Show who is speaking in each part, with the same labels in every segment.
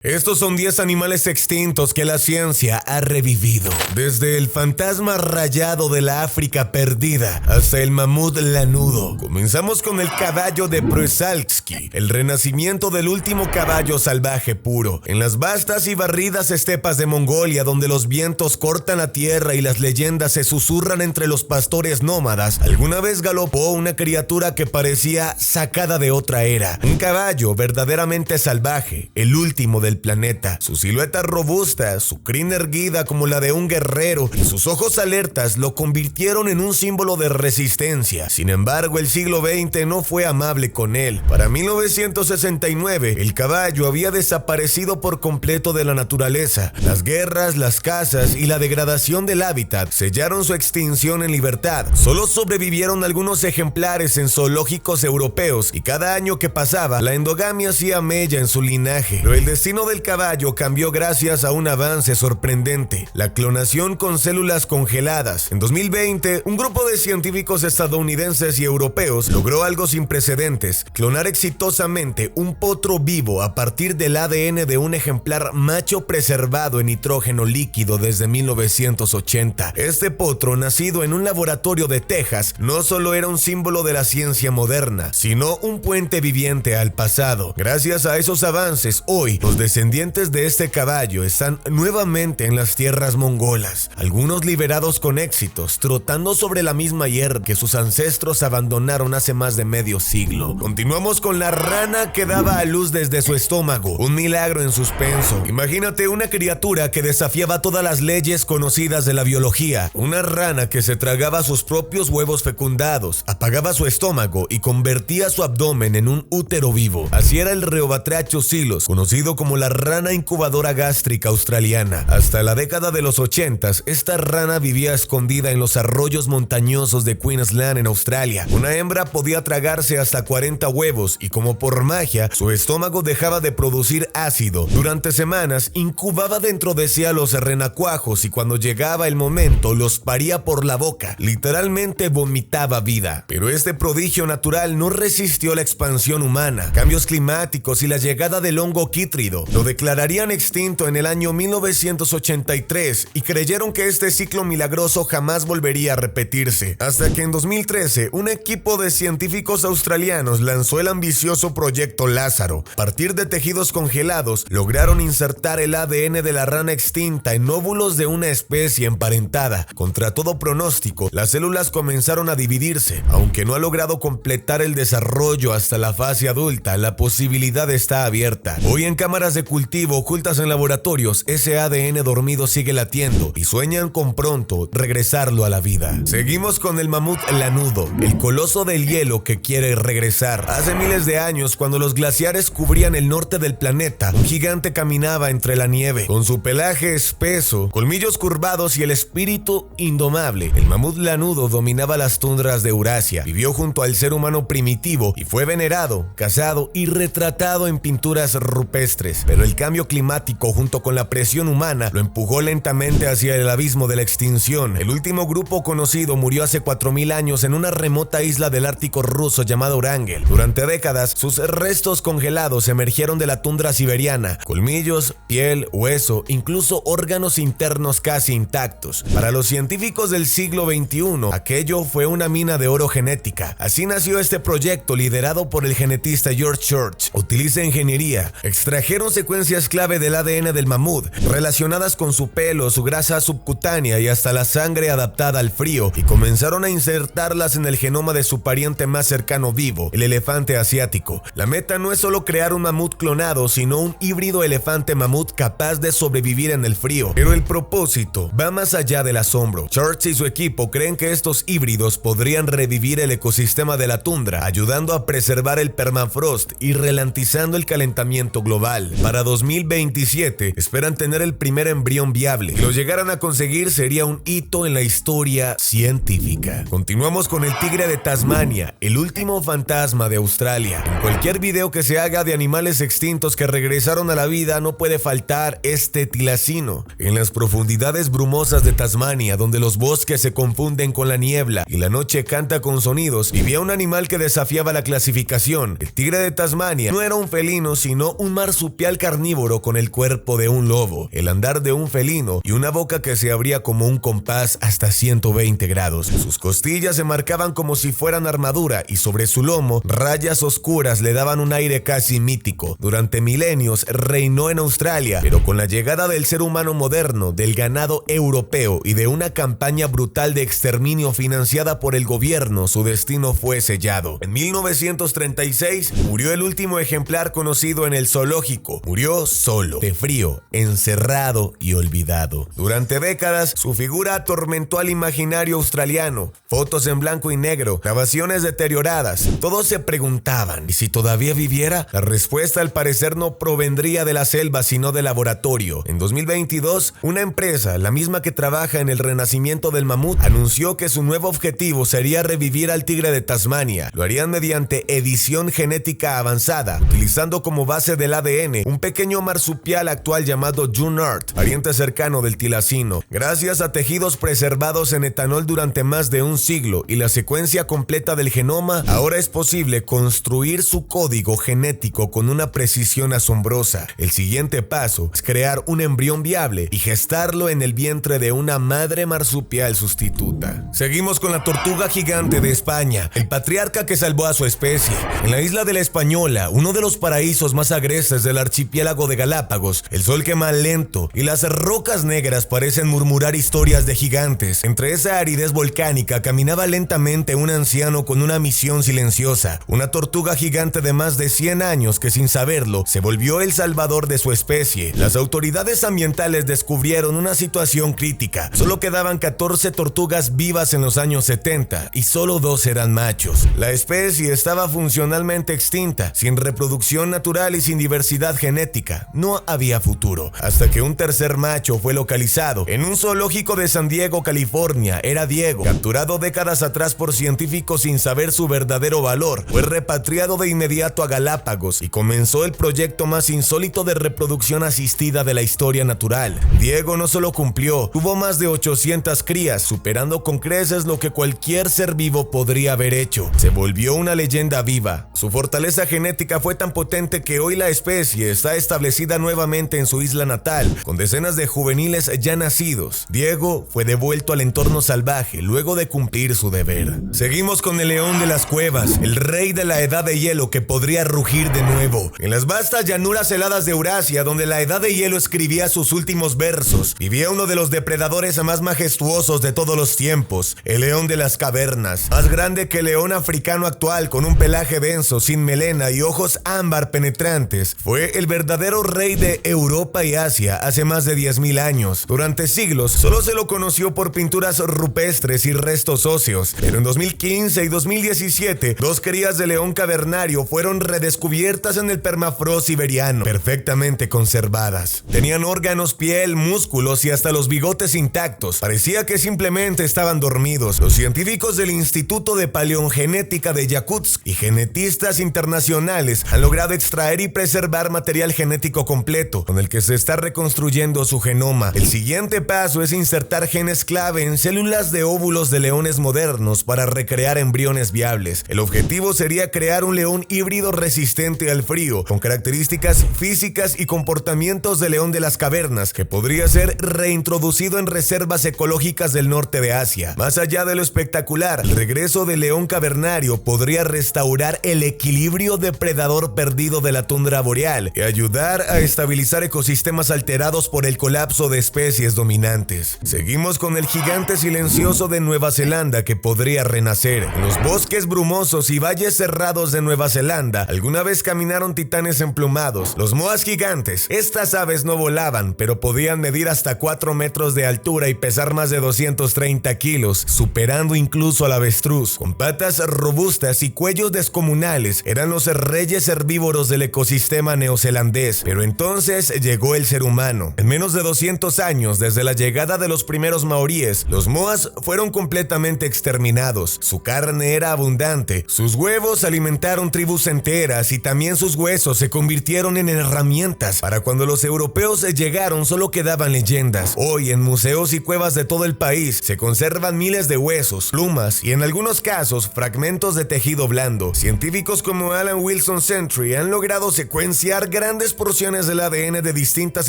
Speaker 1: Estos son 10 animales extintos que la ciencia ha revivido. Desde el fantasma rayado de la África perdida hasta el mamut lanudo. Comenzamos con el caballo de Przewalski, el renacimiento del último caballo salvaje puro. En las vastas y barridas estepas de Mongolia, donde los vientos cortan la tierra y las leyendas se susurran entre los pastores nómadas, alguna vez galopó una criatura que parecía sacada de otra era. Un caballo verdaderamente salvaje, el último del planeta. Su silueta robusta, su crin erguida como la de un guerrero y sus ojos alertas lo convirtieron en un símbolo de resistencia. Sin embargo, el siglo XX no fue amable con él. Para 1969, el caballo había desaparecido por completo de la naturaleza. Las guerras, las cazas y la degradación del hábitat sellaron su extinción en libertad. Solo sobrevivieron algunos ejemplares en zoológicos europeos y cada año que pasaba, la endogamia hacía mella en su linaje. Pero el destino del caballo cambió gracias a un avance sorprendente: la clonación con células congeladas. En 2020, un grupo de científicos estadounidenses y europeos logró algo sin precedentes: clonar exitosamente un potro vivo a partir del ADN de un ejemplar macho preservado en nitrógeno líquido desde 1980. Este potro, nacido en un laboratorio de Texas, no solo era un símbolo de la ciencia moderna, sino un puente viviente al pasado. Gracias a esos avances, hoy los descendientes de este caballo están nuevamente en las tierras mongolas, algunos liberados con éxitos, trotando sobre la misma hierba que sus ancestros abandonaron hace más de medio siglo. Continuamos con la rana que daba a luz desde su estómago, un milagro en suspenso. Imagínate una criatura que desafiaba todas las leyes conocidas de la biología, una rana que se tragaba sus propios huevos fecundados, apagaba su estómago y convertía su abdomen en un útero vivo. Así era el Rheobatrachus conocido como la rana incubadora gástrica australiana. Hasta la década de los 80s, esta rana vivía escondida en los arroyos montañosos de Queensland en Australia. Una hembra podía tragarse hasta 40 huevos y, como por magia, su estómago dejaba de producir ácido. Durante semanas incubaba dentro de sí a los renacuajos y cuando llegaba el momento los paría por la boca. Literalmente vomitaba vida. Pero este prodigio natural no resistió la expansión humana. Cambios climáticos y la llegada del hongo quítrido lo declararían extinto en el año 1983 y creyeron que este ciclo milagroso jamás volvería a repetirse. Hasta que en 2013, un equipo de científicos australianos lanzó el ambicioso proyecto Lázaro. A partir de tejidos congelados, lograron insertar el ADN de la rana extinta en óvulos de una especie emparentada. Contra todo pronóstico, las células comenzaron a dividirse. Aunque no ha logrado completar el desarrollo hasta la fase adulta, la posibilidad está abierta. Hoy, en cámaras de cultivo ocultas en laboratorios, ese ADN dormido sigue latiendo y sueñan con pronto regresarlo a la vida. Seguimos con el mamut lanudo, el coloso del hielo que quiere regresar. Hace miles de años, cuando los glaciares cubrían el norte del planeta, un gigante caminaba entre la nieve. Con su pelaje espeso, colmillos curvados y el espíritu indomable, el mamut lanudo dominaba las tundras de Eurasia. Vivió junto al ser humano primitivo y fue venerado, cazado y retratado en pinturas rupestres. Pero el cambio climático, junto con la presión humana, lo empujó lentamente hacia el abismo de la extinción. El último grupo conocido murió hace 4000 años en una remota isla del Ártico ruso llamada Urangel. Durante décadas, sus restos congelados emergieron de la tundra siberiana: colmillos, piel, hueso, incluso órganos internos casi intactos. Para los científicos del siglo XXI, aquello fue una mina de oro genética. Así nació este proyecto, liderado por el genetista George Church. Utiliza ingeniería. Extrajeron secuencias clave del ADN del mamut, relacionadas con su pelo, su grasa subcutánea y hasta la sangre adaptada al frío, y comenzaron a insertarlas en el genoma de su pariente más cercano vivo, el elefante asiático. La meta no es solo crear un mamut clonado, sino un híbrido elefante-mamut capaz de sobrevivir en el frío. Pero el propósito va más allá del asombro. Church y su equipo creen que estos híbridos podrían revivir el ecosistema de la tundra, ayudando a preservar el permafrost y ralentizando el calentamiento global. Para 2027 esperan tener el primer embrión viable. Si lo llegaran a conseguir, sería un hito en la historia científica. Continuamos con el tigre de Tasmania, el último fantasma de Australia. En cualquier video que se haga de animales extintos que regresaron a la vida, no puede faltar este tilacino. En las profundidades brumosas de Tasmania, donde los bosques se confunden con la niebla y la noche canta con sonidos, vivía un animal que desafiaba la clasificación. El tigre de Tasmania no era un felino, sino un marsupial material carnívoro con el cuerpo de un lobo, el andar de un felino y una boca que se abría como un compás hasta 120 grados. Sus costillas se marcaban como si fueran armadura y sobre su lomo rayas oscuras le daban un aire casi mítico. Durante milenios reinó en Australia, pero con la llegada del ser humano moderno, del ganado europeo y de una campaña brutal de exterminio financiada por el gobierno, su destino fue sellado. En 1936 murió el último ejemplar conocido en el zoológico. Murió solo, de frío, encerrado y olvidado. Durante décadas, su figura atormentó al imaginario australiano. Fotos en blanco y negro, grabaciones deterioradas. Todos se preguntaban, ¿y si todavía viviera? La respuesta al parecer no provendría de la selva, sino del laboratorio. En 2022, una empresa, la misma que trabaja en el renacimiento del mamut, anunció que su nuevo objetivo sería revivir al tigre de Tasmania. Lo harían mediante edición genética avanzada, utilizando como base del ADN un pequeño marsupial actual llamado Junard, pariente cercano del tilacino. Gracias a tejidos preservados en etanol durante más de un siglo y la secuencia completa del genoma, ahora es posible construir su código genético con una precisión asombrosa. El siguiente paso es crear un embrión viable y gestarlo en el vientre de una madre marsupial sustituta. Seguimos con la tortuga gigante de España, el patriarca que salvó a su especie. En la isla de la Española, uno de los paraísos más agrestes del archipiélago de Galápagos, el sol quema lento y las rocas negras parecen murmurar historias de gigantes. Entre esa aridez volcánica caminaba lentamente un anciano con una misión silenciosa, una tortuga gigante de más de 100 años que sin saberlo se volvió el salvador de su especie. Las autoridades ambientales descubrieron una situación crítica. Solo quedaban 14 tortugas vivas en los años 70 y solo 2 eran machos. La especie estaba funcionalmente extinta, sin reproducción natural y sin diversidad genética. No había futuro, hasta que un tercer macho fue localizado en un zoológico de San Diego, California. Era Diego, capturado décadas atrás por científicos sin saber su verdadero valor. Fue repatriado de inmediato a Galápagos y comenzó el proyecto más insólito de reproducción asistida de la historia natural. Diego no solo cumplió, tuvo más de 800 crías, superando con creces lo que cualquier ser vivo podría haber hecho. Se volvió una leyenda viva. Su fortaleza genética fue tan potente que hoy la especie está establecida nuevamente en su isla natal, con decenas de juveniles ya nacidos. Diego fue devuelto al entorno salvaje luego de cumplir su deber. Seguimos con el león de las cuevas, el rey de la edad de hielo que podría rugir de nuevo. En las vastas llanuras heladas de Eurasia, donde la edad de hielo escribía sus últimos versos, vivía uno de los depredadores más majestuosos de todos los tiempos, el león de las cavernas. Más grande que el león africano actual, con un pelaje denso, sin melena y ojos ámbar penetrantes, fue el verdadero rey de Europa y Asia hace más de 10.000 años. Durante siglos solo se lo conoció por pinturas rupestres y restos óseos, pero en 2015 y 2017 dos crías de león cavernario fueron redescubiertas en el permafrost siberiano, perfectamente conservadas. Tenían órganos, piel, músculos y hasta los bigotes intactos. Parecía que simplemente estaban dormidos. Los científicos del Instituto de Paleogenética de Yakutsk y genetistas internacionales han logrado extraer y preservar material genético completo, con el que se está reconstruyendo su genoma. El siguiente paso es insertar genes clave en células de óvulos de leones modernos para recrear embriones viables. El objetivo sería crear un león híbrido resistente al frío, con características físicas y comportamientos de león de las cavernas, que podría ser reintroducido en reservas ecológicas del norte de Asia. Más allá de lo espectacular, el regreso del león cavernario podría restaurar el equilibrio depredador perdido de la tundra boreal y ayudar a estabilizar ecosistemas alterados por el colapso de especies dominantes. Seguimos con el gigante silencioso de Nueva Zelanda que podría renacer. En los bosques brumosos y valles cerrados de Nueva Zelanda, alguna vez caminaron titanes emplumados, los moas gigantes. Estas aves no volaban, pero podían medir hasta 4 metros de altura y pesar más de 230 kilos, superando incluso al avestruz. Con patas robustas y cuellos descomunales, eran los reyes herbívoros del ecosistema neozelandés. Pero entonces llegó el ser humano. En menos de 200 años, desde la llegada de los primeros maoríes, los moas fueron completamente exterminados. Su carne era abundante, sus huevos alimentaron tribus enteras y también sus huesos se convirtieron en herramientas. Para cuando los europeos llegaron solo quedaban leyendas. Hoy en museos y cuevas de todo el país se conservan miles de huesos, plumas y en algunos casos fragmentos de tejido blando. Científicos como Alan Wilson Sentry han logrado secuenciar grandes porciones del ADN de distintas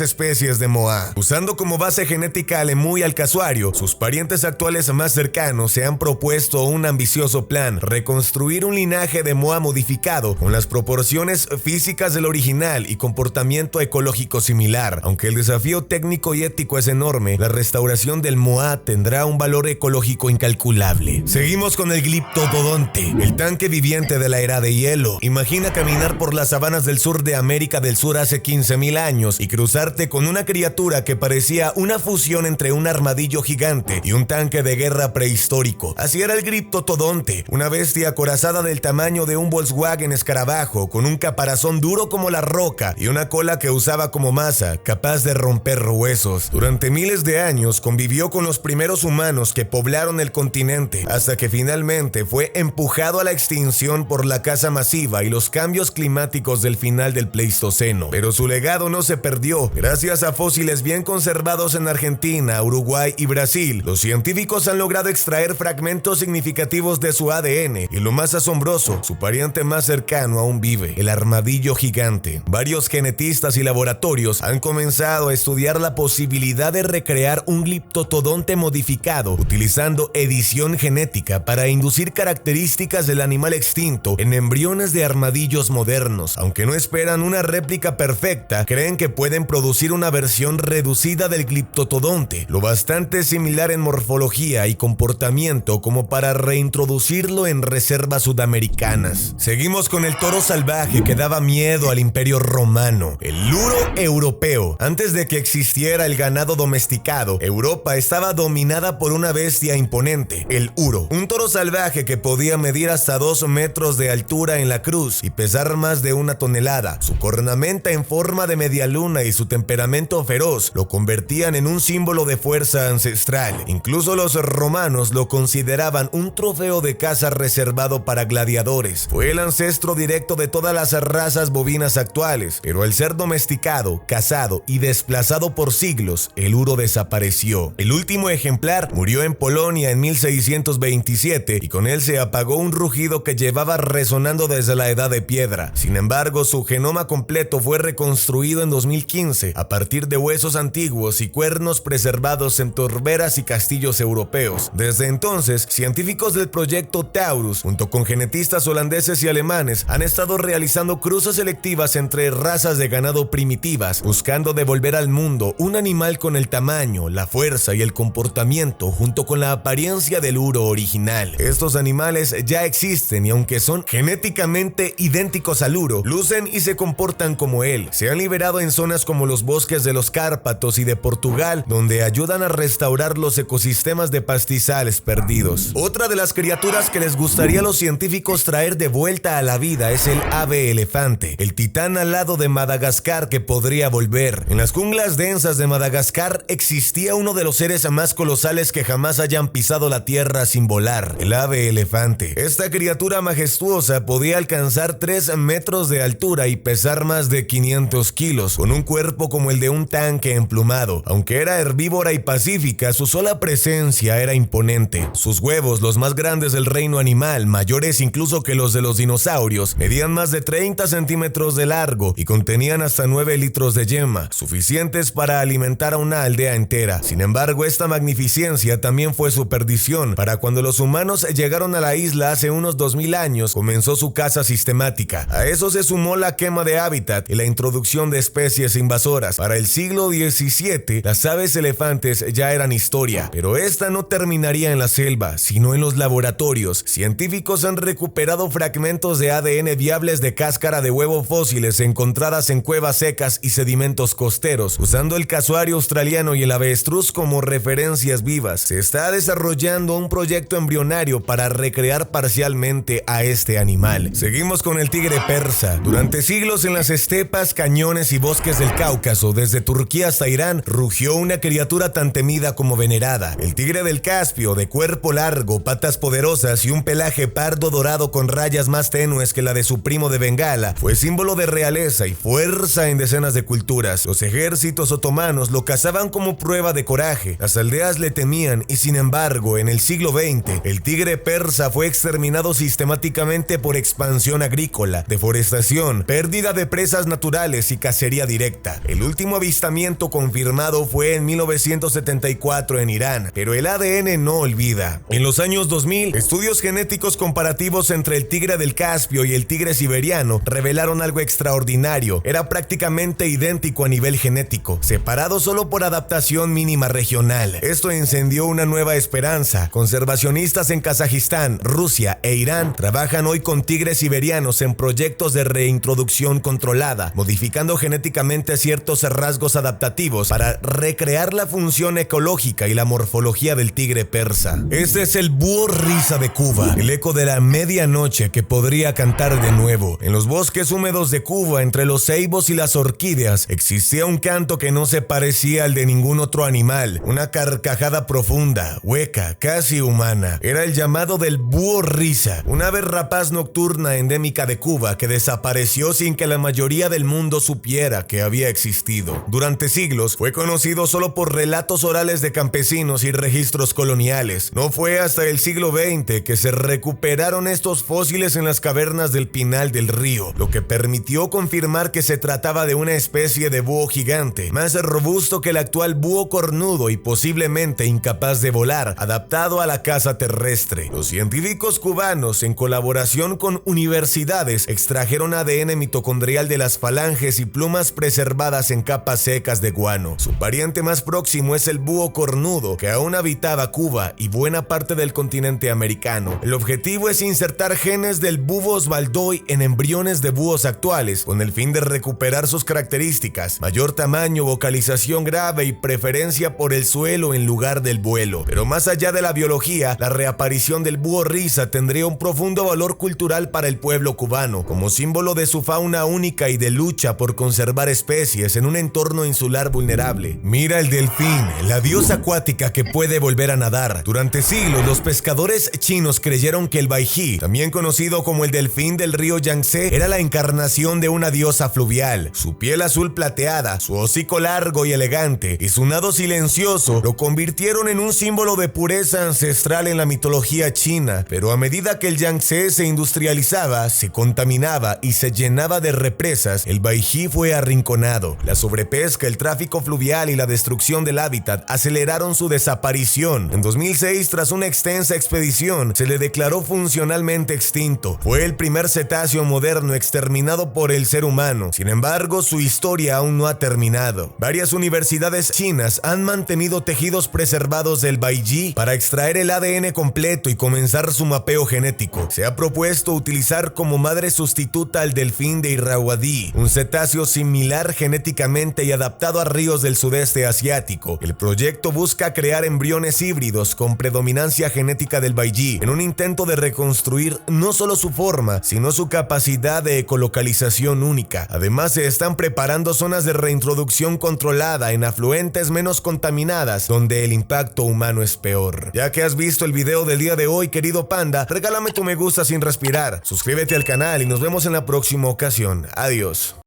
Speaker 1: especies de moa. Usando como base genética al emú y al casuario, sus parientes actuales más cercanos se han propuesto un ambicioso plan: reconstruir un linaje de moa modificado con las proporciones físicas del original y comportamiento ecológico similar. Aunque el desafío técnico y ético es enorme, la restauración del moa tendrá un valor ecológico incalculable. Seguimos con el gliptodonte, el tanque viviente de la era de hielo. Imagina caminar por las sabanas del sur de América del Sur hace 15.000 años y cruzarte con una criatura que parecía una fusión entre un armadillo gigante y un tanque de guerra prehistórico. Así era el gliptodonte, una bestia acorazada del tamaño de un Volkswagen escarabajo, con un caparazón duro como la roca y una cola que usaba como masa, capaz de romper huesos. Durante miles de años convivió con los primeros humanos que poblaron el continente, hasta que finalmente fue empujado a la extinción por la caza masiva y los cambios climáticos del final del Pleistoceno. Pero su legado no se perdió. Gracias a fósiles bien conservados en Argentina, Uruguay y Brasil, los científicos han logrado extraer fragmentos significativos de su ADN, y lo más asombroso, su pariente más cercano aún vive, el armadillo gigante. Varios genetistas y laboratorios han comenzado a estudiar la posibilidad de recrear un gliptodonte modificado utilizando edición genética para inducir características del animal extinto en embriones de armadillos modernos. Aunque no esperan una réplica perfecta, creen que pueden producir una versión reducida del gliptodonte, lo bastante similar en morfología y comportamiento como para reintroducirlo en reservas sudamericanas. Seguimos con el toro salvaje que daba miedo al Imperio Romano, el luro europeo. Antes de que existiera el ganado domesticado, Europa estaba dominada por una bestia imponente, el uro, un toro salvaje que podía medir hasta 2 metros de altura en la cruz y pesar más de 1 tonelada. Su cornamenta en forma de media luna y su temperamento feroz lo convertían en un símbolo de fuerza ancestral. Incluso los romanos lo consideraban un trofeo de caza reservado para gladiadores. Fue el ancestro directo de todas las razas bovinas actuales, pero al ser domesticado, cazado y desplazado por siglos, el uro desapareció. El último ejemplar murió en Polonia en 1627 y con él se apagó un rugido que llevaba resonando desde la Edad de Piedra. Sin embargo, su genoma completo fue reconstruido en 2015 a partir de huesos antiguos y cuernos preservados en torberas y castillos europeos. Desde entonces, científicos del proyecto Taurus, junto con genetistas holandeses y alemanes, han estado realizando cruzas selectivas entre razas de ganado primitivas, buscando devolver al mundo un animal con el tamaño, la fuerza y el comportamiento junto con la apariencia del uro original. Estos animales ya existen y aunque son genéticamente idénticos al uro, lucen y se comportan como él. Se han liberado en zonas como los bosques de los Cárpatos y de Portugal, donde ayudan a restaurar los ecosistemas de pastizales perdidos. Otra de las criaturas que les gustaría a los científicos traer de vuelta a la vida es el ave elefante, el titán alado de Madagascar que podría volver. En las junglas densas de Madagascar existía uno de los seres más colosales que jamás hayan pisado la tierra sin volar, el ave elefante. Esta criatura majestuosa podía alcanzar 3 metros de altura y pesar más de 500 kilos, con un cuerpo como el de un tanque emplumado. Aunque era herbívora y pacífica, su sola presencia era imponente. Sus huevos, los más grandes del reino animal, mayores incluso que los de los dinosaurios, medían más de 30 centímetros de largo y contenían hasta 9 litros de yema, suficientes para alimentar a una aldea entera. Sin embargo, esta magnificencia también fue su perdición. Para cuando los humanos llegaron a la isla hace unos 2000 años, comenzó su caza sistemática. A eso se sumó la quema de hábitat y la introducción de especies invasoras. Para el siglo XVII, las aves elefantes ya eran historia, pero esta no terminaría en la selva, sino en los laboratorios. Científicos han recuperado fragmentos de ADN viables de cáscara de huevo fósiles encontradas en cuevas secas y sedimentos costeros, usando el casuario australiano y el avestruz como referencias vivas. Se está desarrollando un proyecto embrionario para recrear parcialmente a este animal. Seguimos con el tigre persa. Durante siglos en las estepas, cañones y bosques del Cáucaso, desde Turquía hasta Irán, rugió una criatura tan temida como venerada. El tigre del Caspio, de cuerpo largo, patas poderosas y un pelaje pardo dorado con rayas más tenues que la de su primo de Bengala, fue símbolo de realeza y fuerza en decenas de culturas. Los ejércitos otomanos lo cazaban como prueba de coraje. Las aldeas le temían y sin embargo, en el siglo XX, el tigre persa fue exterminado sistemáticamente por expansión agrícola, deforestación, pérdida de presa presas naturales y cacería directa. El último avistamiento confirmado fue en 1974 en Irán, pero el ADN no olvida. En los años 2000, estudios genéticos comparativos entre el tigre del Caspio y el tigre siberiano revelaron algo extraordinario. Era prácticamente idéntico a nivel genético, separado solo por adaptación mínima regional. Esto encendió una nueva esperanza. Conservacionistas en Kazajistán, Rusia e Irán trabajan hoy con tigres siberianos en proyectos de reintroducción controlada, modificando genéticamente ciertos rasgos adaptativos para recrear la función ecológica y la morfología del tigre persa. Este es el búho risa de Cuba, el eco de la medianoche que podría cantar de nuevo. En los bosques húmedos de Cuba, entre los ceibos y las orquídeas, existía un canto que no se parecía al de ningún otro animal, una carcajada profunda, hueca, casi humana. Era el llamado del búho risa, una ave rapaz nocturna endémica de Cuba que desapareció sin que la mayoría del mundo supiera que había existido. Durante siglos fue conocido solo por relatos orales de campesinos y registros coloniales. No fue hasta el siglo XX que se recuperaron estos fósiles en las cavernas del Pinal del Río, lo que permitió confirmar que se trataba de una especie de búho gigante, más robusto que el actual búho cornudo y posiblemente incapaz de volar, adaptado a la caza terrestre. Los científicos cubanos, en colaboración con universidades, extrajeron ADN mitocondrial de las falanges y plumas preservadas en capas secas de guano. Su pariente más próximo es el búho cornudo, que aún habitaba Cuba y buena parte del continente americano. El objetivo es insertar genes del búho osvaldoy en embriones de búhos actuales, con el fin de recuperar sus características: mayor tamaño, vocalización grave y preferencia por el suelo en lugar del vuelo. Pero más allá de la biología, la reaparición del búho risa tendría un profundo valor cultural para el pueblo cubano, como símbolo de su fauna única y de lucha por conservar especies en un entorno insular vulnerable. Mira el delfín, la diosa acuática que puede volver a nadar. Durante siglos, los pescadores chinos creyeron que el baijí, también conocido como el delfín del río Yangtze, era la encarnación de una diosa fluvial. Su piel azul plateada, su hocico largo y elegante, y su nado silencioso lo convirtieron en un símbolo de pureza ancestral en la mitología china. Pero a medida que el Yangtze se industrializaba, se contaminaba y se llenaba de represas, el baijí fue arrinconado. La sobrepesca, el tráfico fluvial y la destrucción del hábitat aceleraron su desaparición. En 2006, tras una extensa expedición, se le declaró funcionalmente extinto. Fue el primer cetáceo moderno exterminado por el ser humano. Sin embargo, su historia aún no ha terminado. Varias universidades chinas han mantenido tejidos preservados del baijí para extraer el ADN completo y comenzar su mapeo genético. Se ha propuesto utilizar como madre sustituta al delfín de Irrawaddy, un cetáceo similar genéticamente y adaptado a ríos del sudeste asiático. El proyecto busca crear embriones híbridos con predominancia genética del baijí, en un intento de reconstruir no solo su forma, sino su capacidad de ecolocalización única. Además, se están preparando zonas de reintroducción controlada en afluentes menos contaminadas, donde el impacto humano es peor. Ya que has visto el video del día de hoy, querido panda, regálame tu me gusta sin respirar, suscríbete al canal y nos vemos en la próxima ocasión. Adiós.